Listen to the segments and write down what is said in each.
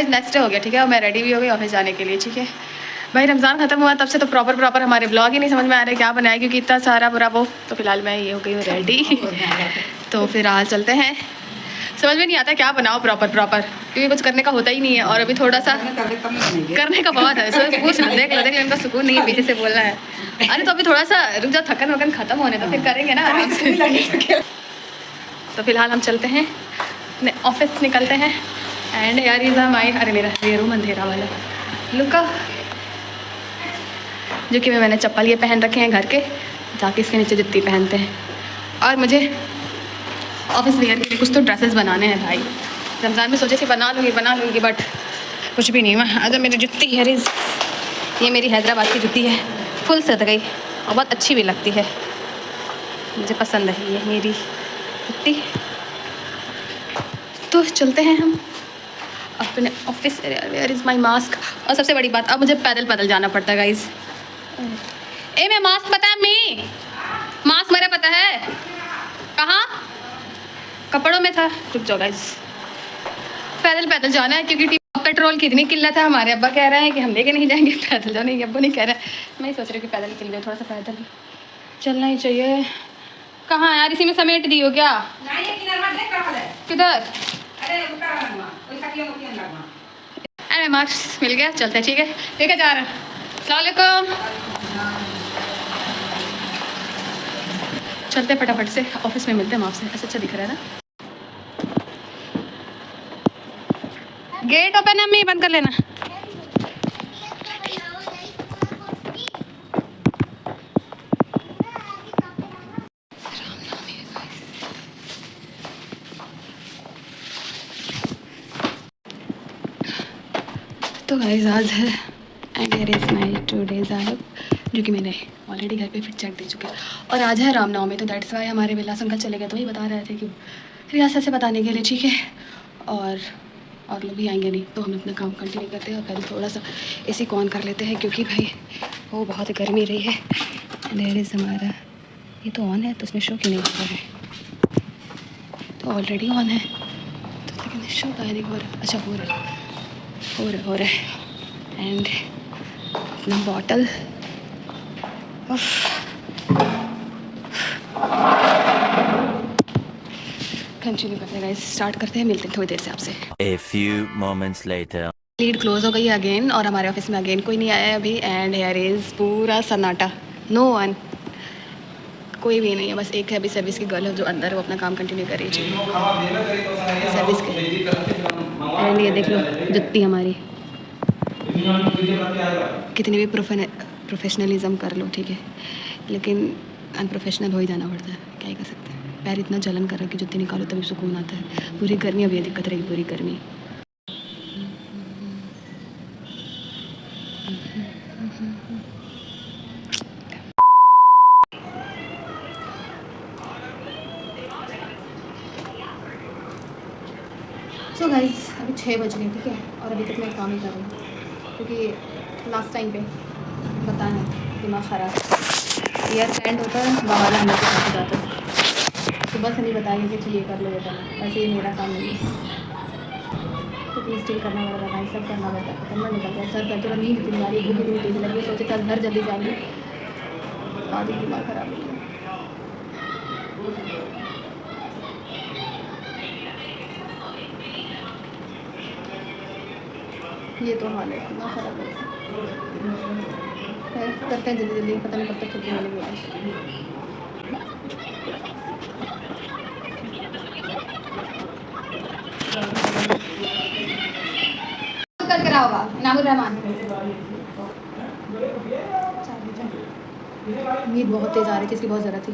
Guys next day हो गया, ठीक है, और मैं रेडी भी हो गई ऑफिस जाने के लिए, ठीक है। भाई रमज़ान ख़त्म हुआ तब से तो प्रॉपर हमारे ब्लॉग ही नहीं समझ में आ रहे क्या बनाए, क्योंकि इतना सारा बुरा वो। तो फिलहाल मैं ये हो गई हूँ रेडी तो फिर आज चलते हैं। समझ में नहीं आता क्या बनाओ प्रॉपर, क्योंकि कुछ करने का होता ही नहीं है। और अभी थोड़ा सा करने का बहुत है, सो पूछ लो, देख लो इनका सुकून नहीं है पीछे से बोलना है। अरे तो अभी थोड़ा सा रुक जाओ, थकन वकन खत्म होने तो फिर करेंगे ना आराम से। तो फिलहाल हम चलते हैं, अपने ऑफिस निकलते हैं। एंड यार ये माई, अरे मेरा ये रूम अंधेरा वाला लुका, जो कि मैंने चप्पल ये पहन रखे हैं घर के, ताकि इसके नीचे जुत्ती पहनते हैं। और मुझे ऑफिस वेयर के लिए कुछ तो ड्रेसेस बनाने हैं भाई। रमज़ान में सोचे थे बना लूँगी बट कुछ भी नहीं हुआ। अगर मेरी जुत्ती हेयर इज़, ये मेरी हैदराबाद की जुत्ती है, फुल सद गई और बहुत अच्छी भी लगती है, मुझे पसंद है ये मेरी जुत्ती। तो चलते हैं हम अपने office. Where is my mask. और सबसे बड़ी बात, अब मुझे पैदल जाना पड़ता है गाइज़। मैं मास्क पता है, मैं मास्क मेरा पता है कहाँ, कपड़ों में था। रुक जाओ गाइस, पैदल जाना है क्योंकि पेट्रोल की इतनी किल्लत है। हमारे अब्बा कह रहे हैं कि हम लेके नहीं जाएंगे पैदल जाने की, अब्बा नहीं कह रहे हैं। मैं ही सोच रही हूँ कि पैदल ही चल जाओ, थोड़ा सा पैदल चलना ही चाहिए। कहाँ यार, इसी में समेट दी हो क्या? किधर? अरे मास्क मिल गया, चलते हैं, ठीक है लेके जा रहे हैं। अस्सलामुअलैकुम, चलते फटाफट से ऑफिस में मिलते हैं हम आपसे। अच्छा दिख रहा है ना, गेट ओपन है, मैं बंद कर लेना। तो गाइस आज है and here is my 2 days out, जो कि मैंने ऑलरेडी घर पे फिर चेक दे चुके हैं। और आज है रामनवमी, तो दैट्स वाई हमारे विलास अंकल चले गए, तो वही बता रहे थे कि रियासत से बताने के लिए, ठीक है। और लोग भी आएंगे नहीं, तो हम अपना काम कंटिन्यू करते हैं। और पहले थोड़ा सा एसी को ऑन कर लेते हैं, क्योंकि भाई वो बहुत गर्मी रही है। देयर इज़ हमारा ये तो ऑन है, तो उसमें शो क्यों नहीं हो रहा है? तो ऑलरेडी ऑन है तो लेकिन शो का नहीं हो रहा। अच्छा हो रहा है। एंड अपना बॉटल कंटिन्यू करते हैं, स्टार्ट करते हैं, मिलते हैं थोड़ी देर से आपसे। A few moments later. Lead close हो गई है अगेन, और हमारे ऑफिस में अगेन कोई नहीं आया है अभी। एंड हेयर इज़ पूरा सन्नाटा, नो वन, कोई भी नहीं है। बस एक है अभी सर्विस की गर्ल है जो अंदर, वो अपना काम कंटिन्यू कर रही है सर्विस के। एंड ये देख लो जुत्ती हमारी, कितनी भी प्रोफेशनलिज्म कर लो, ठीक है, लेकिन अनप्रोफेशनल हो ही जाना पड़ता है, क्या ही कर सकते हैं। पैर इतना जलन कर रहा है कि जुत्ती निकालो तभी सुकून आता है। पूरी गर्मी अब ये दिक्कत रहेगी, पूरी गर्मी। सो गाइस अभी 6 बज गए, ठीक है, और अभी तक मैं काम ही कर रही हूँ, क्योंकि लास्ट टाइम पे पता है दिमाग ख़राब, ईयर एंड होता है, बाहर हम लोग के साथ जाता है। सुबह से नहीं बताएंगे कि चाहिए कर लो बेटा, वैसे ही मेरा काम नहीं है, तो स्टिल करना पड़ता है, सब करना पड़ता है, करना निकलता है। सर दर्द, नींद इतनी आ रही है, भूख इतनी तेज़ लगी है, सोचे कल घर जल्दी जाएंगे, आज ही दिमाग ख़राब हो गया। ये तो हाल है, इतना ख़राब है। करते हैं जल्दी, पता नहीं कब तक छुट्टी मिलेगी आज। कर करा होगा इनामुर रहमान। नींद बहुत तेज़ आ रही थी, इसकी बहुत ज़रूरत थी।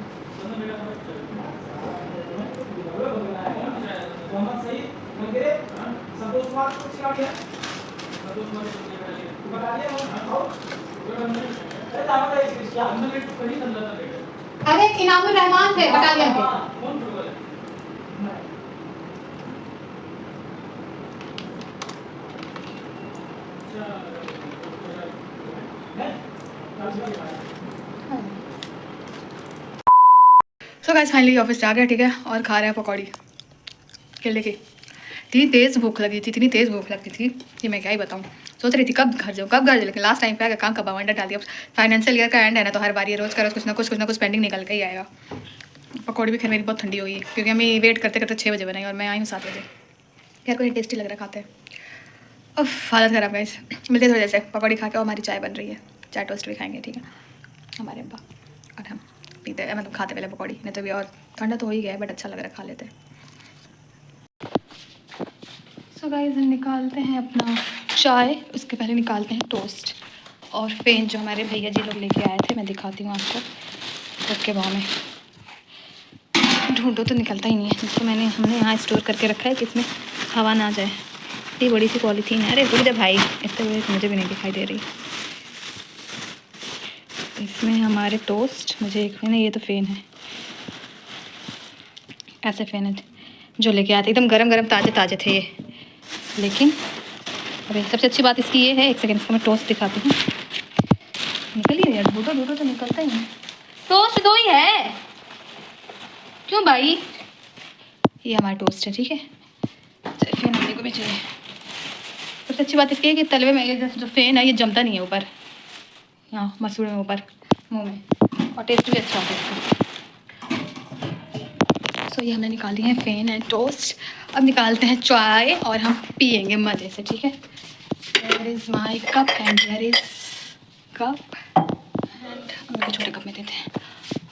अरे इनामुर रहमान थे बटालियन के। सो गाइस फाइनली ऑफिस जा रहे हैं, ठीक है, और खा रहे हैं पकौड़ी केले की। इतनी तेज़ भूख लगी थी, इतनी तेज़ भूख लगती थी कि मैं क्या ही बताऊँ। सोच रही थी कब घर जाऊँ, लेकिन लास्ट टाइम पे आकर काम का बवंडर डाल दिया। फाइनेंशियल ईयर का एंड है ना, तो हर बार ये रोज़ का रोज़ कुछ ना कुछ पेंडिंग निकल के ही आएगा। पकौड़ी भी खैर मेरी बहुत ठंडी हुई है, क्योंकि हमें वेट करते करते 6 बजे बनाई और मैं आई हूँ 7 बजे। यार कोई टेस्टी लग रहा खाते हैं। उफ, हालत ख़राब है। मिलते थोड़ी देर से, पकौड़ी खा के और हमारी चाय बन रही है, चाय टोस्ट भी खाएंगे, ठीक है। हमारे अब्बा और हम पीते हैं, मतलब खाते पहले पकौड़ी, नहीं तो भी और ठंडा तो हो ही गया है, बट अच्छा लग रहा है, खा लेते हैं। सो गाइस, हम निकालते हैं अपना चाय, उसके पहले निकालते हैं टोस्ट और पेन जो हमारे भैया जी लोग लेके आए थे। मैं दिखाती हूँ आपको, रखे भाव में ढूंढो तो निकलता ही नहीं है, जिसको हमने यहाँ स्टोर करके रखा है कि इसमें हवा ना जाए। ये बड़ी सी पॉलीथीन है, अरे रुक जा भाई, इतने बड़े मुझे भी नहीं दिखाई दे रही। इसमें हमारे टोस्ट, मुझे एक नहीं, ये तो फ़ेन है, ऐसे फ़ेन है जो लेके आते, एकदम गरम गरम ताज़े ताज़े थे ये। लेकिन अरे सबसे अच्छी बात इसकी ये है, एक सेकेंड इसको मैं टोस्ट दिखाती हूँ। निकलिए यार, ढूंढो तो निकलता ही नहीं। टोस्ट दो ही है क्यों भाई? ये हमारा टोस्ट है, ठीक है। फ़ेन आने को भी चाहिए। सबसे अच्छी बात इसकी है कि तलवे में ये जो फ़ेन है ये जमता नहीं है ऊपर, यहाँ मसूड़े में ऊपर मुंह में, और टेस्ट भी अच्छा होता है इसका। सो ये हमने निकाली है फ़ेन एंड टोस्ट। अब निकालते हैं चाय और हम पियेंगे मज़े से, ठीक है। Here is my cup and here is cup and हम छोटे कप में देते हैं।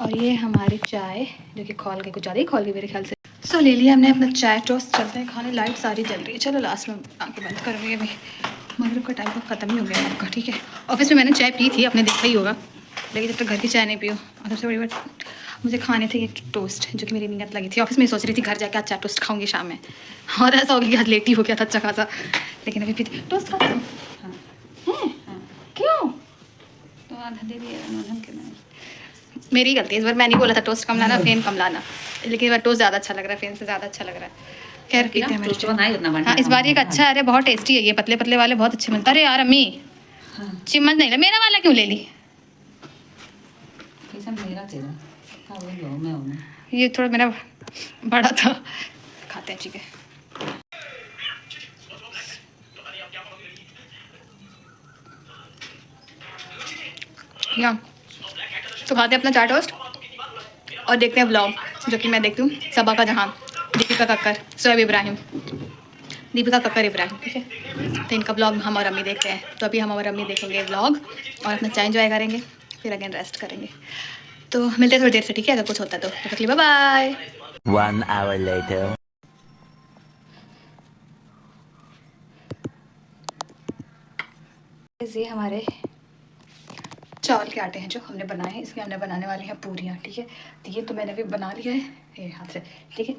और ये हमारी चाय जो कि खोल के, कुछ ज़्यादा ही खोल गई मेरे ख्याल से। सो ले लिया हमने अपना चाय टोस्ट, चलते हैं खाने। लाइट सारी जल रही है, चलो लास्ट में आके बंद करूँगी। अभी मगरिब का टाइम तो ख़त्म ही हो गया आपका, ठीक है। ऑफिस में मैंने चाय पी थी, आपने देखा ही होगा, लेकिन जब तक घर की चाय नहीं पियो। और सबसे बड़ी बात, मुझे खाने थे ये टोस्ट, जो कि मेरी नीयत लगी थी। ऑफिस में सोच रही थी घर जाके अच्छा टोस्ट खाऊंगी शाम में, और ऐसा हो गया कि आज लेट ही हो गया था अच्छा खासा। लेकिन अभी फिर टोस्ट खाती हूँ। हाँ। क्यों? तो आधा दे दिया। मेरी गलती है, इस बार मैं नहीं बोला था टोस्ट कम लाना, फ़ेन कम लाना, लेकिन इस बार टोस्ट ज़्यादा अच्छा लग रहा है, फ़ेन से ज़्यादा अच्छा लग रहा है। खैर पीते हैं मेरे। हाँ, इस बार ये अच्छा है, अरे बहुत टेस्टी है ये, पतले पतले वाले बहुत अच्छे मिलते हैं। अरे यार अम्मी, चिम्मच नहीं ला, मेरा वाला क्यों ले ली? ये थोड़ा मेरा बड़ा था, खाते हैं, ठीक है। या तो खाते हैं अपना चाय टोस्ट और देखते हैं व्लॉग, जो कि मैं देखती हूँ सबा का जहां, दीपिका कक्कर, शोएब इब्राहिम, दीपिका कक्कर इब्राहिम, ठीक है। तो इनका व्लॉग हम और अम्मी देखते हैं। तो अभी हम और अम्मी देखेंगे व्लॉग और अपना चाय एंजॉय करेंगे, फिर अगेन रेस्ट करेंगे। तो मिलते हैं थोड़ी देर से, ठीक है, अगर कुछ होता है तो। तब तक के लिए बाय बाय। 1 hour later. ये हमारे चावल के आटे हैं जो हमने बनाए हैं, इसमें हमने बनाने वाली हैं पूरियाँ, ठीक है। तो ये तो मैंने भी बना लिया है ये हाथ से, ठीक है।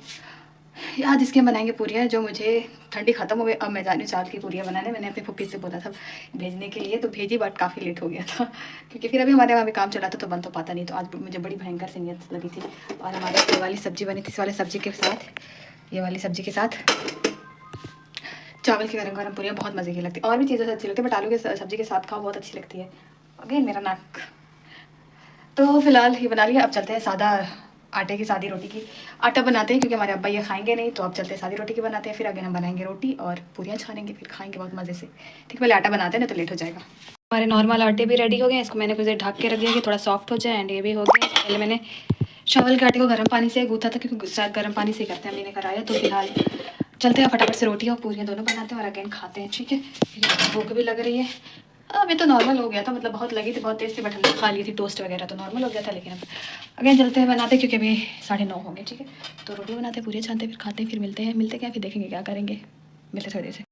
आज इसके हम बनाएंगे पूरियाँ, जो मुझे ठंडी ख़त्म हो गई, अब मैं जा रही हूँ चावल की पूरियाँ बनाने। मैंने अपनी फुप्पी से बोला था भेजने के लिए, तो भेजी, बट काफ़ी लेट हो गया था, क्योंकि फिर अभी हमारे वहाँ भी काम चला था तो बन तो पाता नहीं। तो आज मुझे बड़ी भयंकर सी नीयत लगी थी। और हमारे ये वाली सब्ज़ी बनी थी, इस वाले सब्ज़ी के साथ, ये वाली सब्ज़ी के साथ चावल की गरम गरम पूरियाँ बहुत मज़े की लगती है। और भी चीज़ों से अच्छी लगती है, बट आलू के सब्ज़ी के साथ खाओ, बहुत अच्छी लगती है। अगेन मेरा नाक। तो फिलहाल ये बना लिया, अब चलते हैं सादा आटे की सादी रोटी की आटा बनाते हैं, क्योंकि हमारे अब्बा ये खाएंगे नहीं। तो अब चलते हैं सादी रोटी की बनाते हैं, फिर आगे हम बनाएंगे रोटी और पूरियाँ छानेंगे, फिर खाएंगे बहुत मज़े से, ठीक। पहले आटा बनाते हैं ना, तो लेट हो जाएगा। हमारे नॉर्मल आटे भी रेडी हो गए, इसको मैंने कुछ देर ढक के रख दिया कि थोड़ा सॉफ्ट हो जाए। एंड ये भी हो गया। पहले मैंने चावल के आटे को गर्म पानी से गूथा था, क्योंकि शायद गर्म पानी से करते हैं, मैंने कराया। तो फिलहाल चलते हैं फटाफट से रोटी और पूरियाँ दोनों बनाते हैं और अगेन खाते हैं, ठीक है। भूख भी लग रही है। अभी तो नॉर्मल हो गया था, मतलब बहुत लगी थी, बहुत तेज़ थी, बट हमने खा ली थी टोस्ट वगैरह, तो नॉर्मल हो गया था। लेकिन अब अगेन चलते हैं बनाते, क्योंकि अभी 9:30 होंगे, ठीक है। तो रोटी बनाते हैं, पूरी छानते हैं, फिर खाते हैं, फिर मिलते क्या, फिर देखेंगे क्या करेंगे। मिलते थोड़ी देर से।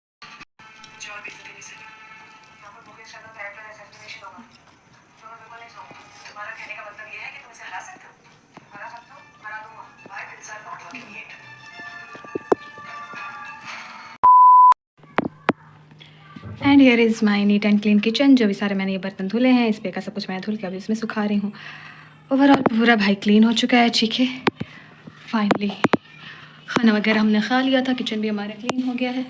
And here is my neat and clean kitchen. जो भी सारे मैंने ये बर्तन धुले हैं, इस पे का सब कुछ मैं धुल के अभी इसमें सुखा रही हूँ। ओवरऑल पूरा भाई क्लीन हो चुका है, ठीक है। फाइनली खाना वगैरह हमने खा लिया था, किचन भी हमारा क्लीन हो गया है।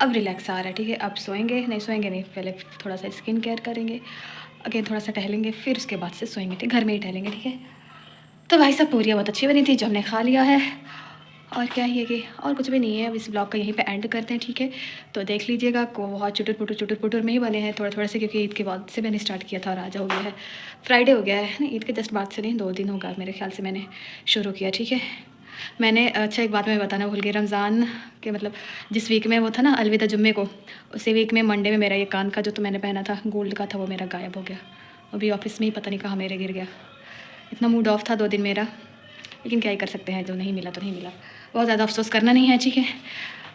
अब रिलैक्स आ रहा है, ठीक है। अब सोएंगे नहीं, पहले थोड़ा सा स्किन केयर करेंगे, अगेन थोड़ा सा टहलेंगे, फिर उसके बाद से सोएंगे, ठीक। घर में ही टहलेंगे, ठीक है। तो भाई साहब पूरियाँ बहुत अच्छी बनी थी, जो हमने खा लिया है। और क्या ही है कि और कुछ भी नहीं है। अब इस ब्लॉग का यहीं पे एंड करते हैं, ठीक है। तो देख लीजिएगा को बहुत चुटुर पुटुर में ही बने हैं थोड़े थोड़े से, क्योंकि ईद के बाद से मैंने स्टार्ट किया था और आज हो गया है फ्राइडे हो गया है ना, ईद के जस्ट बाद से नहीं 2 दिन होगा मेरे ख्याल से मैंने शुरू किया, ठीक है। मैंने अच्छा एक बात मैं बताना भूल गई, रमज़ान के मतलब जिस वीक में वो था ना अलविदा जुम्मे को, उसी वीक में मंडे में मेरा ये कान का जो तो मैंने पहना था गोल्ड का था वो मेरा गायब हो गया। अभी ऑफिस में ही पता नहीं कहाँ मेरे गिर गया। इतना मूड ऑफ था 2 दिन मेरा, लेकिन क्या ही कर सकते हैं, जो नहीं मिला तो नहीं मिला। बहुत ज़्यादा अफसोस करना नहीं है, ठीक है।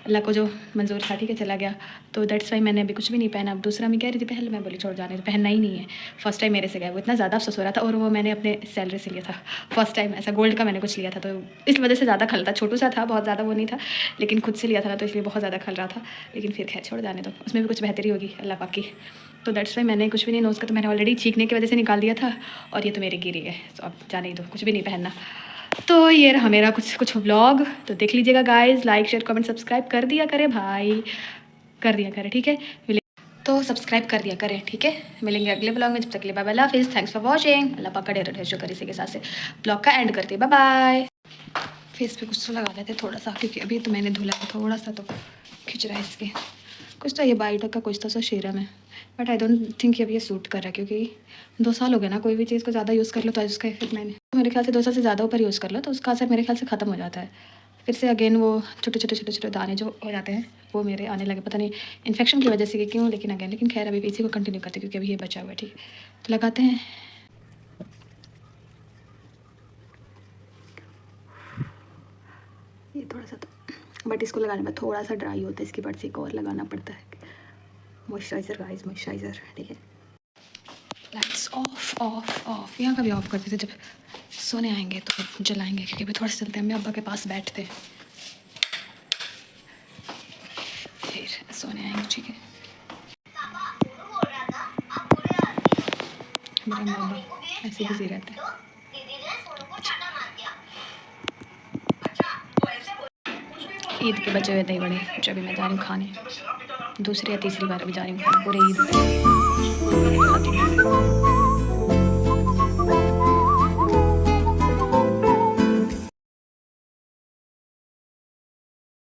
अल्लाह को जो मंजूर था, ठीक है, चला गया। तो दैट्स वाई मैंने अभी कुछ भी नहीं पहना। अब दूसरा मैं कह रही थी पहले, मैं बोली छोड़ जाने, तो पहनना ही नहीं है। फर्स्ट टाइम मेरे से गया, वो इतना ज़्यादा अफसोस हो रहा था। और वो मैंने अपने सैलरी से लिया था फर्स्ट टाइम, ऐसा गोल्ड का मैंने कुछ लिया था, तो इस वजह से ज़्यादा खल था। छोटू सा था, बहुत ज़्यादा वो नहीं था, लेकिन खुद से लिया था ना, तो इसलिए बहुत ज़्यादा खल रहा था। लेकिन फिर खैर छोड़ जाने दो, उसमें भी कुछ बेहतरी होगी अल्लाह पाक की। तो दैट्स वाई मैंने कुछ भी नहीं नोज का, तो मैंने ऑलरेडी छींकने की वजह से निकाल दिया था, और ये तो मेरी गिरी है, तो अब जाने ही दो, कुछ भी नहीं पहनना। तो ये रहा मेरा कुछ व्लॉग। तो देख लीजिएगा guys, like share comment subscribe कर दिया करें भाई, कर दिया करें, ठीक है। तो सब्सक्राइब कर दिया करें, ठीक है। मिलेंगे अगले ब्लॉग में, जब तक के लिए बाय बाय, हाफिज़, थैंक्स फॉर वॉचिंग। अल्लाह पाक का ढेर ढेर शुक्र इसी के साथ से ब्लॉग का एंड करती है, बाय बाय। फेस पे कुछ तो लगा लेते थोड़ा सा, क्योंकि अभी तो मैंने धुला था थोड़ा सा, तो खिंच रहा है इसके। कुछ तो ये बाइट का कुछ तो सा सीरम है, बट आई डोंट थिंक अब ये सूट कर रहा है, क्योंकि 2 साल हो गए ना, कोई भी चीज़ को ज़्यादा यूज़ कर लो तो उसका इफेक्ट मैंने मेरे ख्याल से 2 साल से ज़्यादा ऊपर यूज़ कर लो तो उसका असर मेरे ख्याल से ख़त्म हो जाता है। फिर से अगेन वो छोटे छोटे दाने जो हो जाते हैं वो मेरे आने लगे, पता नहीं इन्फेक्शन की वजह से कि क्यों, लेकिन खैर अभी इसी को कंटिन्यू करते क्योंकि अभी ये बचा हुआ है, ठीक है। तो लगाते हैं। ये थोड़ा सा तो, बट इसको लगाने में थोड़ा सा ड्राई होता है, इसके बाद से एक और लगाना पड़ता है मॉइस्चराइज़र गाइस, मॉइस्चराइज़र, ठीक है। लाइट्स ऑफ ऑफ ऑफ, यहाँ का भी ऑफ करते थे, जब सोने आएंगे तो जलाएंगे, क्योंकि अभी थोड़ा सा चलते हैं, हम अब्बा के पास बैठते फिर सोने आएंगे, ठीक है। मेरा बाबा ऐसे बिजी रहता है। ईद के बचे हुए दही बड़े जो अभी मैं जा रही हूँ खाने, दूसरी या तीसरी बार अभी जा रही हूँ पूरे ईद से।